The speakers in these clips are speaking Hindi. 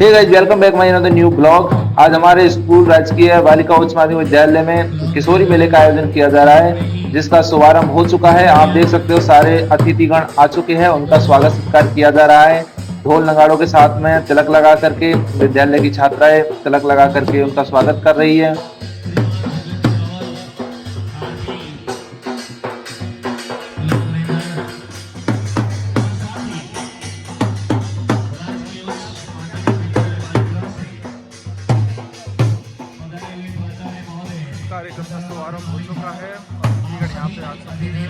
Hey guys, welcome back my another new blog. आज हमारे स्कूल राजकीय बालिका उच्च माध्यमिक विद्यालय में किशोरी मेले का आयोजन किया जा रहा है, जिसका शुभारंभ हो चुका है। आप देख सकते हो सारे अतिथिगण आ चुके हैं, उनका स्वागत सत्कार किया जा रहा है। ढोल नगाड़ों के साथ में तिलक लगा करके विद्यालय की छात्राएं तिलक लगा करके उनका स्वागत कर रही है। कार्यक्रम का शुभारंभ हो चुका है और टिकट यहाँ पे आ चुकी है।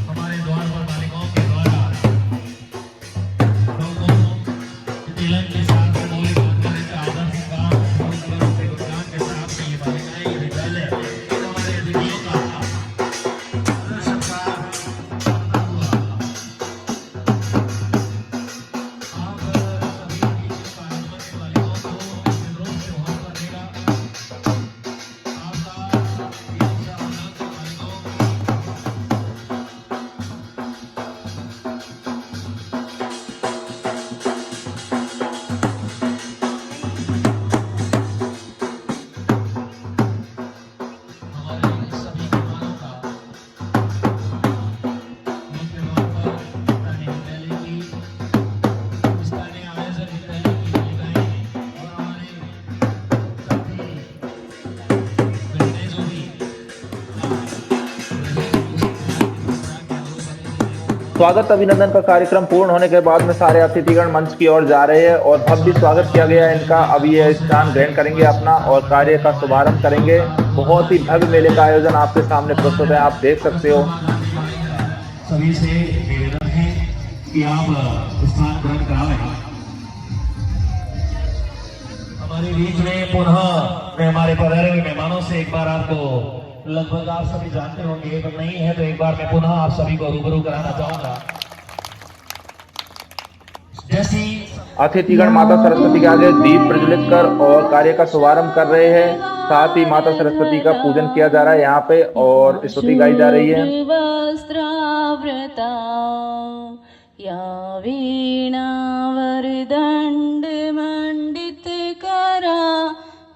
हमारे द्वार पर बालिकाओं के द्वारा तिलक के साथ मौलिक आदर्श का योगदान के साथ ये बालिकाएं ये विद्यालय हमारे अतिथियों का सत्कार स्वागत अभिनंदन का कार्यक्रम पूर्ण होने के बाद में सारे अतिथिगण मंच की ओर जा रहे हैं और भव्य स्वागत किया गया है इनका। अभी ये स्थान ग्रहण करेंगे अपना और कार्य का शुभारंभ करेंगे। बहुत ही भव्य मेले का आयोजन आपके सामने प्रस्तुत है, आप देख सकते हो। सभी से निवेदन है कि आप स्थान ग्रहण कराएं। हमारे बीच में पुनः मैं हमारे पधारे हुए मेहमानों से एक बार आपको लगभग आप सभी जानते होंगे, पर नहीं है तो एक बार मैं पुनः आप सभी को रूबरू कराना चाहूंगा। जैसी अतिथिगण माता सरस्वती के आगे दीप प्रज्वलित कर और कार्य का शुभारंभ कर रहे हैं। साथ ही माता सरस्वती का पूजन किया जा रहा है यहाँ पे और स्तुति गाई जा रही है। वस्त्रावृता या वीणा वरदंड मंडित करा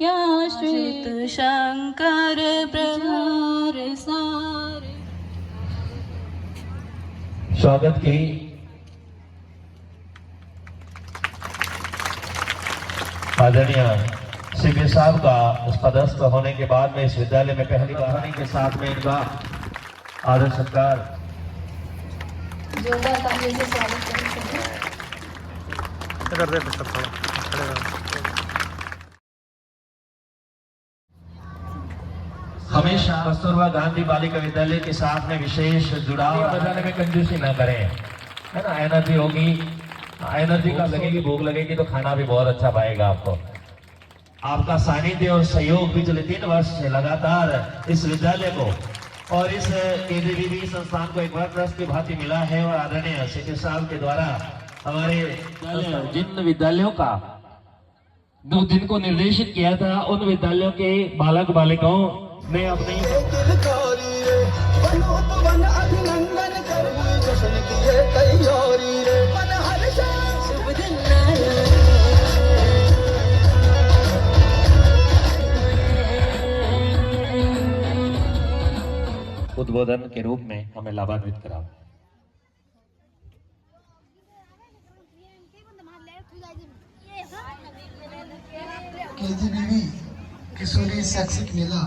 या श्रुत शंकर प्रहार सारे। स्वागत की आदरणीय शिविर साहब का पदस्थ होने के बाद में इस विद्यालय में पहली बार के साथ में इनका आदर सत्कार जोरदार तालियों से स्वागत करें। हमेशा कस्तूरबा गांधी बालिका विद्यालय के साथ में विशेष जुड़ाव बजाने में कंजूसी न करें, है ना। एनर्जी होगी, एनर्जी का लगेगी, भूख लगेगी तो खाना भी बहुत अच्छा पाएगा आपको। आपका सानिध्य और सहयोग पिछले 3 वर्ष से लगातार इस विद्यालय को और इस केंद्रीय संस्थान को एक वर्ष की भांति मिला है और आदरणीय शिक्षक साहब के द्वारा हमारे जिन विद्यालयों का जिनको निर्देशित किया था उन विद्यालयों के बालक बालिकाओं ने अपने उद्बोधन के रूप में हमें लाभान्वित करा। केजीबीवी किशोरी शैक्षिक मेला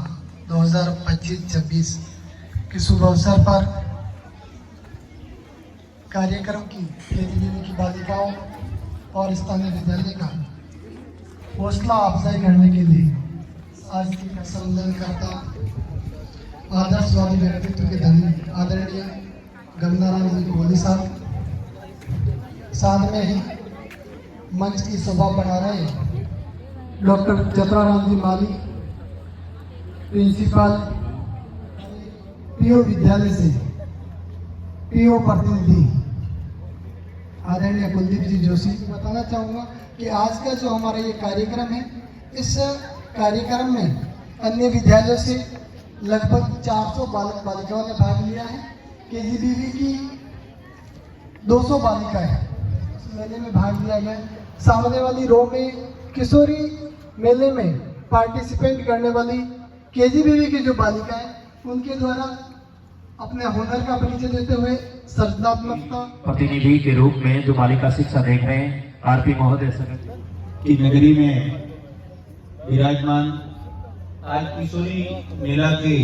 2025-26 के शुभ अवसर पर कार्यक्रम की केजीबीवी की बालिकाओं और स्थानीय विद्यालय का हौसला अफजाई करने के लिए आज का सम्मेलन करता आदर्शवादी व्यक्तित्व के धनी आदरणीय गंगाराम जी कोहली साहब, साथ में ही मंच की शोभा बढ़ा रहे डॉक्टर जतराराम जी माली, प्रिंसिपल पीओ विद्यालय से पीओ प्रतिनिधि आदरणीय कुलदीप जी जोशी। बताना चाहूँगा कि आज का जो हमारा ये कार्यक्रम है, इस कार्यक्रम में अन्य विद्यालयों से लगभग 400 बालक बालिकाओं ने भाग लिया है। केजीबीवी की 200 बालिकाएं मेले में भाग लिया गया। सामने वाली रो में किशोरी मेले में पार्टिसिपेट करने वाली केजीबीवी की जो बालिका है उनके द्वारा अपने हुनर का परिचय देते हुए सृजनात्मकता प्रतिनिधि के रूप में जो बालिका शिक्षा देख रहे हैं आरपी महोदय सर की नगरी में विराजमान आज किशोरी मेला के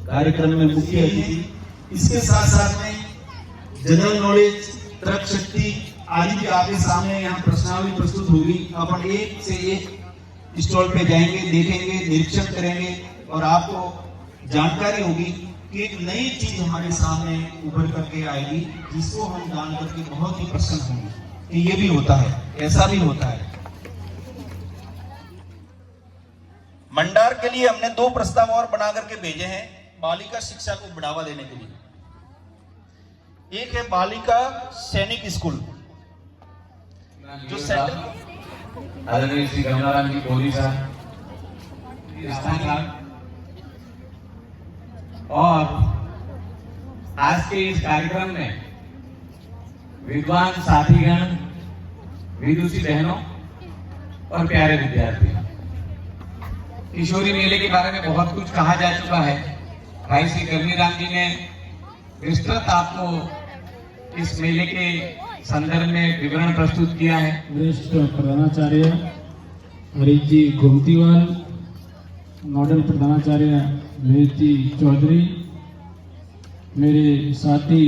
कार्यक्रम में मुख्य अतिथि, इसके साथ साथ में जनरल नॉलेज, तर्क शक्ति आदि भी आपके सामने यहाँ प्रश्नावली प्रस्तुत होगी। अपन एक से एक स्टॉल पे जाएंगे, देखेंगे, निरीक्षण करेंगे और आपको जानकारी होगी कि एक नई चीज हमारे सामने उभर करके आएगी जिसको हम जान करके बहुत ही प्रसन्न होंगे कि ये भी होता है, ऐसा भी होता है। मंडार के लिए हमने 2 प्रस्ताव और बना करके भेजे हैं बालिका शिक्षा को बढ़ावा देने के लिए। एक है बालिका सैनिक स्कूल जो सेंटर आदरणीय श्री गंगाराम जी कोहली साहब और आज के इस कार्यक्रम में विद्वान साथीगण, विदुषी बहनों और प्यारे विद्यार्थी, किशोरी मेले के बारे में बहुत कुछ कहा जा चुका है। भाई श्री कर्णीराम जी ने विस्तृत आपको इस मेले के संदर्भ में विवरण प्रस्तुत किया है। वरिष्ठ प्रधानाचार्य हरीश जी गोमतीवाल, नोडल प्रधानाचार्य महेश जी चौधरी, मेरे साथी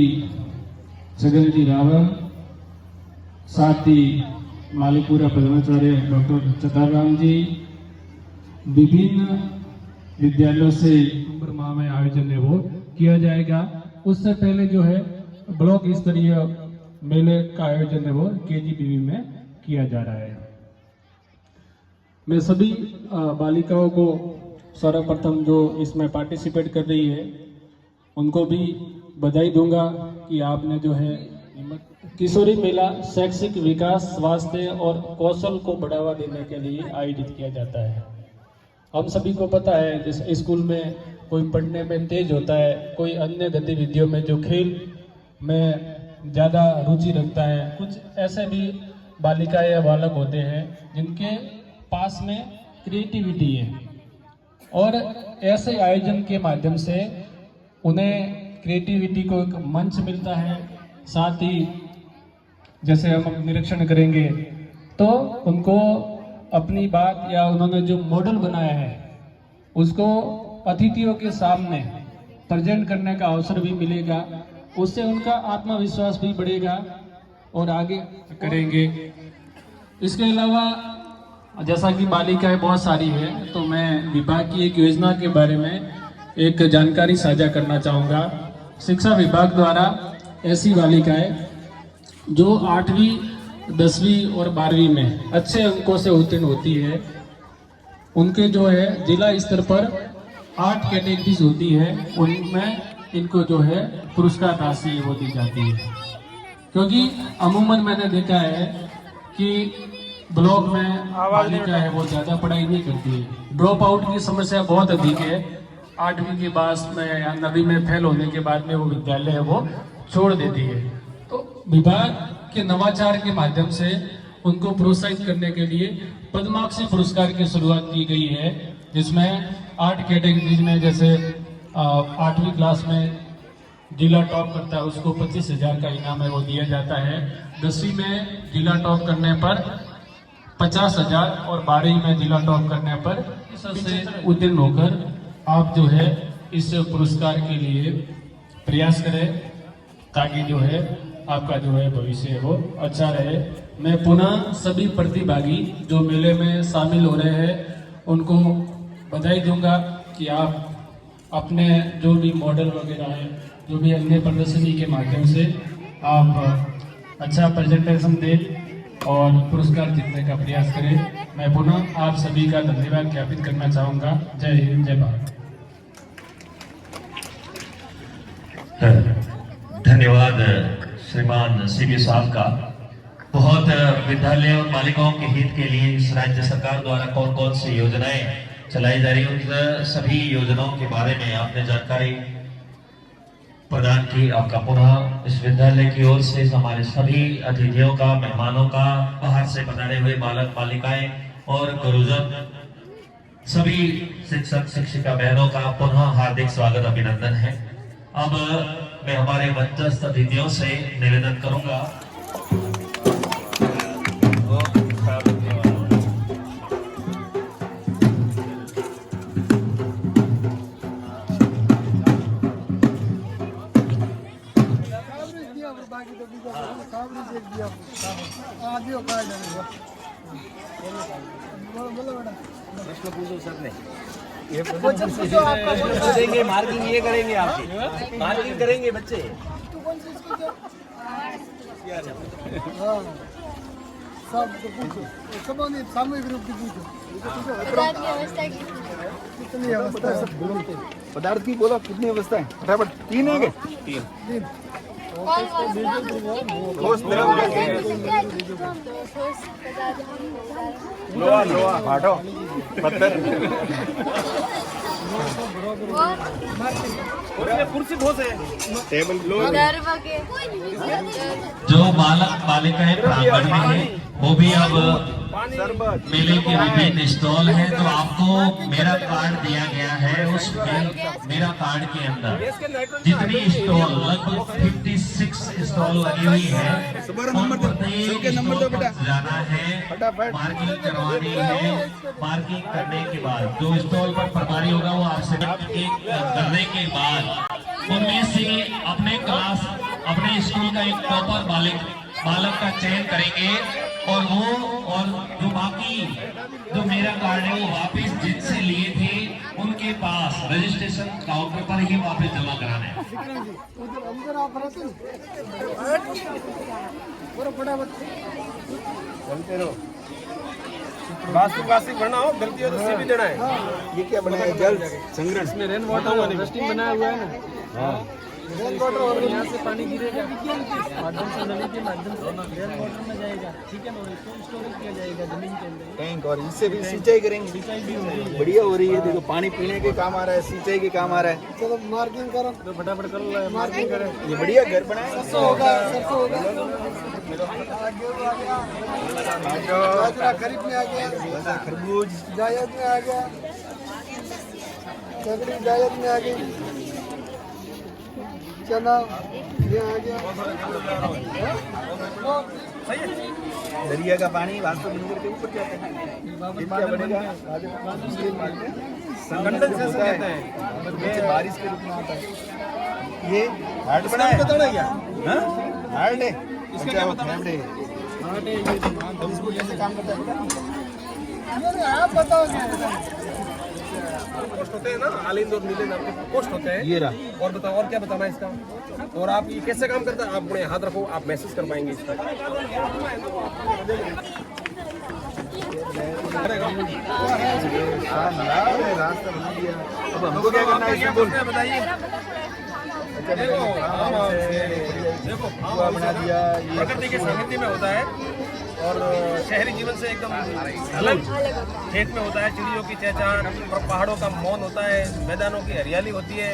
छगन जी रावल, साथी मालीपुरा प्रधानाचार्य डॉक्टर चताराम जी, विभिन्न विद्यालयों से नवंबर माह में आयोजन है वो किया जाएगा। उससे पहले जो है ब्लॉक स्तरीय मेले का आयोजन है वो केजीबीवी में किया जा रहा है। मैं सभी बालिकाओं को सर्वप्रथम जो इसमें पार्टिसिपेट कर रही है उनको भी बधाई दूंगा कि आपने जो है किशोरी मेला शैक्षिक विकास, स्वास्थ्य और कौशल को बढ़ावा देने के लिए आयोजित किया जाता है। हम सभी को पता है जैसे स्कूल में कोई पढ़ने में तेज होता है, कोई अन्य गतिविधियों में जो खेल में ज़्यादा रुचि रखता है, कुछ ऐसे भी बालिकाएं या बालक होते हैं जिनके पास में क्रिएटिविटी है और ऐसे आयोजन के माध्यम से उन्हें क्रिएटिविटी को एक मंच मिलता है। साथ ही जैसे हम निरीक्षण करेंगे तो उनको अपनी बात या उन्होंने जो मॉडल बनाया है उसको अतिथियों के सामने प्रेजेंट करने का अवसर भी मिलेगा, उससे उनका आत्मविश्वास भी बढ़ेगा और आगे करेंगे। इसके अलावा जैसा कि बालिकाएं बहुत सारी है तो मैं विभाग की एक योजना के बारे में एक जानकारी साझा करना चाहूँगा। शिक्षा विभाग द्वारा ऐसी बालिकाएं जो 8वीं 10वीं और 12वीं में अच्छे अंकों से उत्तीर्ण होती है उनके जो है जिला स्तर पर 8 कैटेगरीज होती है, उनमें इनको जो है पुरस्कार राशि वो दी जाती है। क्योंकि अमूमन मैंने देखा है कि ब्लॉक में बालिका है वो ज़्यादा पढ़ाई नहीं करती है, ड्रॉप आउट की समस्या बहुत अधिक है। 8वीं के बाद में या 9वीं में फेल होने के बाद में वो विद्यालय है वो छोड़ देती है। तो विभाग के नवाचार के माध्यम से उनको प्रोत्साहित करने के लिए पद्माक्षी पुरस्कार की शुरुआत की गई है, जिसमें 8 कैटेगरीज में जैसे 8वीं क्लास में जिला टॉप करता है उसको 25,000 का इनाम है वो दिया जाता है। 10वीं में जिला टॉप करने पर 50,000 और 12वीं में जिला टॉप करने पर इससे उत्तीर्ण होकर आप जो है इस पुरस्कार के लिए प्रयास करें ताकि जो है आपका जो है भविष्य वो अच्छा रहे। मैं पुनः सभी प्रतिभागी जो मेले में शामिल हो रहे हैं उनको बधाई दूंगा कि आप अपने जो भी मॉडल वगैरह है, जो भी अन्य प्रदर्शनी के माध्यम से आप अच्छा प्रेजेंटेशन दें और पुरस्कार जीतने का प्रयास करें। मैं पुनः आप सभी का धन्यवाद ज्ञापित करना चाहूँगा। जय हिंद, जय भारत। धन्यवाद श्रीमान सीबी साहब का। बहुत विद्यालय और बालिकाओं के हित के लिए इस राज्य सरकार द्वारा कौन कौन सी योजनाएं चलाई जा रही हैं, उन सभी योजनाओं के बारे में आपने जानकारी प्रदान की। आपका पुनः इस विद्यालय की ओर से हमारे सभी अतिथियों का, मेहमानों का, बाहर से पधारे हुए बालक बालिकाएं और गुरुजन, सभी शिक्षक शिक्षिका बहनों का पुनः हार्दिक स्वागत अभिनंदन है। अब मैं हमारे मंचस्थ अतिथियों से निवेदन करूंगा देंगे मार्किंग ये करेंगे, आपकी मार्किंग करेंगे बच्चे। सामूहिक रूप की पूछो कितनी अवस्था है? पदार्थ की बोलो कितनी अवस्था है? फटाफट 3 है क्या? 3 लोहा लोहा फाटो पत्थर कुर्सी बहुत है, टेबल जो बालक बालिकाएं प्रांगण में है वो भी अब मेले के विभिन्न स्टॉल हैं। तो आपको मेरा कार्ड दिया गया है, उस मेरा कार्ड के अंदर जितनी स्टॉल, लगभग 56 स्टॉल लगी हुई है, प्रत्येक स्टॉल पर जाना है, पार्किंग करवानी है। पार्किंग करने के बाद जो स्टॉल पर प्रभारी होगा वो आपसे करने के बाद उनमें से अपने क्लास, अपने स्कूल का एक टॉपर बालक का चयन करेंगे और जो बाकी जो मेरा कार्ड है वो वापस जिनसे लिए थे उनके पास रजिस्ट्रेशन काउंटर पर ही वापस जमा कराना है। प्लास्टिक भरना हो, गलती हो तो सीबी देना है। ये क्या बनाया है? जल संग्रहण इसमें रेन वाटर डस्टिंग बनाया हुआ है ना। रेन वाटर और यहाँ से पानी गिरेगा, माध्यम से नली के माध्यम से रेन वाटर में जाएगा, ठीक है ना, इसको स्टोरेज किया जाएगा जमीन के अंदर टैंक, और इससे भी सिंचाई करेंगे। सिंचाई भी होगी, बढ़िया हो रही है। देखो पानी पीने के काम आ रहा है, सिंचाई के काम आ रहा है। चलो मार्किंग करो, तो फटाफट कर लो, मार्किंग करें। ये बढ़िया घर बनाया। सरसों होगा बाजरा खरीफ में आ गया, खरबूज जायद में आ गया, ककड़ी जायद में आ गई, चना ये आ गया। दरिया का पानी वास्तव मंदिर के ऊपर जाता है। क्या बनेगा? कंडेंसेशन कहते हैं, बारिश के रूप में आता है। ये हार्ड बना है, बताना क्या? हार्ड है, इसका क्या होता है? हार्ड है ये, तो इसको कैसे काम करता है? आप बताओ। पोस्ट होते हैं ना, आलिंद और नीले नाम के पोस्ट होते हैं। ये रहा। और बताओ और क्या बताना है इसका, और आप ये कैसे काम करता है? आप अपने हाथ रखो, आप मैसेज कर पाएंगे इसका। रास्ता बना दिया, अब हमको क्या करना है इसमें? बोल बताइए। देखो बना दिया, प्रकृति के सानिध्य में होता है और शहरी जीवन से एकदम अलग खेत में होता है। चिड़ियों की चहचहाट, पहाड़ों का मौन होता है, मैदानों की हरियाली होती है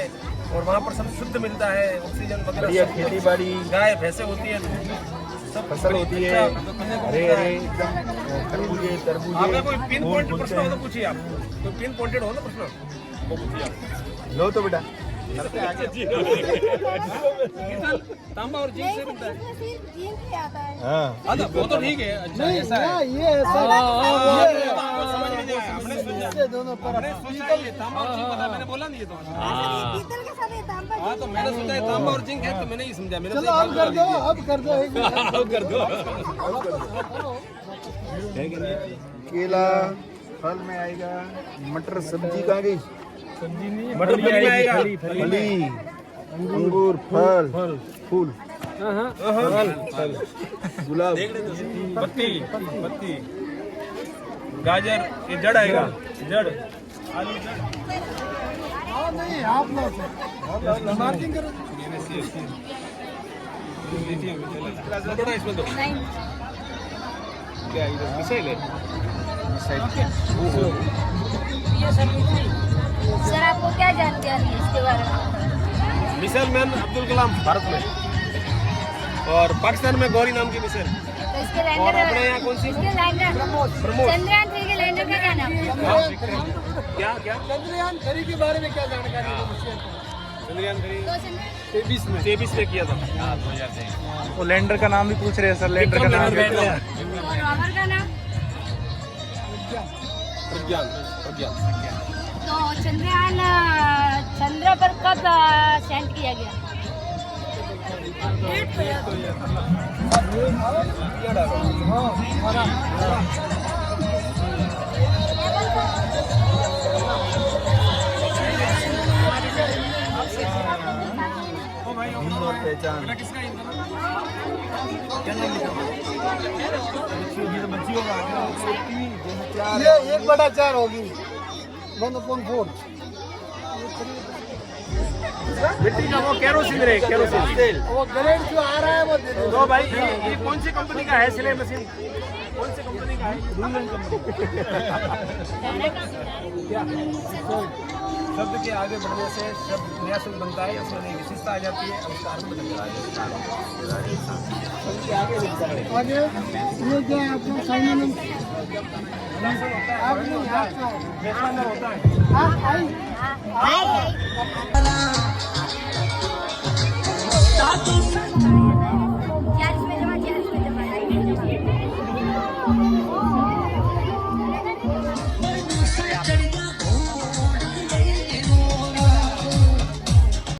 और वहाँ पर सब शुद्ध मिलता है, ऑक्सीजन वगैरह, खेती बाड़ी, गाय भैंसे होती है, सब फसल होती है, हरे हरे एकदम खरबूजे तरबूजे। आपका कोई पिन पॉइंट प्रश्न हो तो पूछिए। आप कोई पिन पॉइंटेड हो ना प्रश्न वो पूछिए आप। लो तो बेटा तांबा और जिंक से मिलता है। हाँ, वो तो ठीक है, अच्छा ऐसा है। ये ऐसा समझ में नहीं आया, हमने सोचा दोनों पर ये तांबा और जिंक पता, मैंने बोला नहीं है तो। हाँ तो मैंने सोचा तांबा और जिंक है तो मैंने ही समझा। मैंने चलो अब कर दो, अब कर दो, अब कर दो। केला फल में आएगा, मटर सब्जी कहाँ गई? सब्जी नहीं, मटर में आएगा, फली, अंगूर, फल, फूल, फल, गुलाब, पत्ती, गाजर, ये जड़ आएगा, जड़, आलू जड़। नहीं आप लोग मार्किंग करो। थोड़ा इसमें दो। क्या इधर मिसाइल है? सर आपको क्या जानकारी है इसके बारे में? मिसाइल मैन अब्दुल कलाम भारत में, और पाकिस्तान में गौरी नाम की मिसाइल। तो इसके और लैंडर अपने यहाँ कौन सी? इसके लैंडर ब्रह्मोस। चंद्रयान 3 के लैंडर का क्या नाम है? क्या क्या चंद्रयान 3 के बारे में क्या जानकारी है? चंद्रयान 3 तो चंद्रयान 23 में किया था। 2023। वो लैंडर का नाम भी पूछ रहे हैं सर, लैंडर का नाम विक्रम। और रोवर का नाम? प्रज्ञान। तो चंद्रयान चंद्र पर कब सेंड किया गया? ये 1/4 होगी, 1/4। मिट्टी का वो केरोसिन रहे, केरोसिन। वो ग्रेड जो आ रहा है वो दे दो। तो भाई ये कौन सी कंपनी का है सिलाई मशीन? कौन सी कंपनी का है? शब्द के आगे बढ़ने से शब्द नया शब्द बनता है, उसमें नई विशेषता आ जाती है, उसका अर्थ बदल जाता है। आगे ये क्या है आपका साइनम? आई